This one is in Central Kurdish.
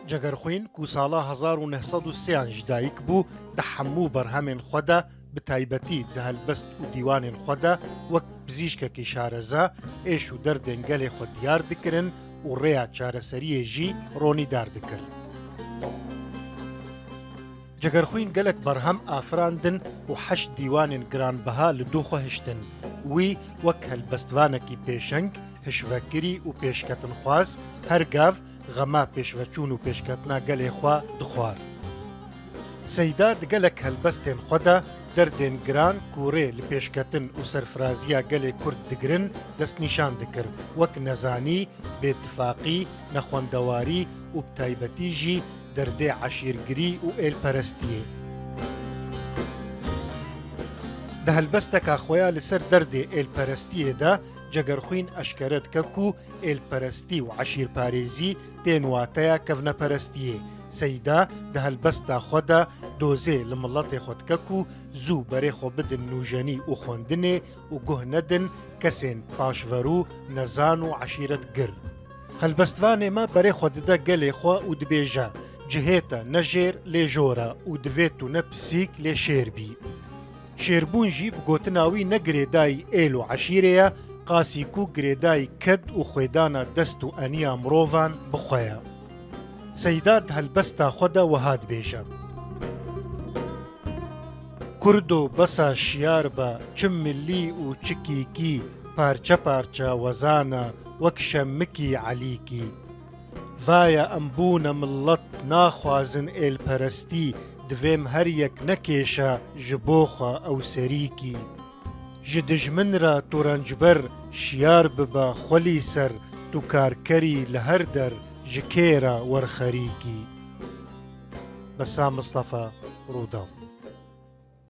جەگەرخوین کو ساڵا 1930 دایک بوو دە هەموو بەرهەمێن خۆدا بتایبەتی دە هەلبەست و دیوانێن خۆدا وەک پزیشکێکی شارەزا ئێش و دەردێن گەلێ خۆ دیار دکردن و ڕێیا چارەسەریێژی ڕۆنیدار دکرد. جەگەرخوین گەلک بەرهەم ئافراندن و 8 دیوانێن گرانبەها لە دووخۆ هشتن وی وەک هەلبەستوانێکی پێشەنگ هشڤەکری و پێشکەتن خواز هەرگاو غەما پێشڤەچوون و پێشکەتنا گەلێ خوا دخوار. سەیدا دگەلک هەلبەستێن خۆدا دەردێن گران کوڕێ لە پێشکەتن و سەرفرازیە گەلێ کورد دگرن دەست نیشان دکرد وەک نەزانی، بێتفاقی، نەخۆندەواری و بتایبەتیژی دەردێ عەشیرگری و ئێلپەرستیە. دە هەلبەستەکە خۆیان لەسەر دەردێ ئێلپەرستیەدا جەگەرخوین ئەشکەرە دکەک و ئێلپەرستی و عەشیرپارێزی تێن واتەیە کەڤنەپەرستیە. سەیدا دە هەلبەستا خۆدا دۆزێ لە مڵەتێ خۆ دکەک و زوو بەرێ خۆ بدن نوژەنی و خوێندنێ و گوه نەدن کەسێن پاشڤەر و نەزان و عەشیرەتگر. هەلبەستوانێ ما بەرێ خۆ ددە گەلێ خۆ و دبێژە جهێتە نەژێر لێ ژۆرە و دەوێت و نەپسیک لێ شێربی. شێربوون ژی بگۆتناوی نەگرێدایی ئێل و عەشیرەیە قاسیک و گرێدایی کەد و خوێدانە دەست و ئەنیا مرۆڤان بخۆیە. سەیداد هەلبەستا خۆدا وەها دبێژە کورد و بەسا شیار بە چ ملی و چکیکی پارچە پارچە وەزانە وەک شەمکی عەلیکی. ڤایە ئەمبوونە مڵەت ناخوازن ئێلپەرستی دوێم هەریەک نەکێشە ji بۆ خوا ئەو سەریکی. ji dijmin re tu rencber şiyar bibe xwelî ser tu karkerî li her der ji kê re werxerîkî. Besa Mistefa Rûdawî.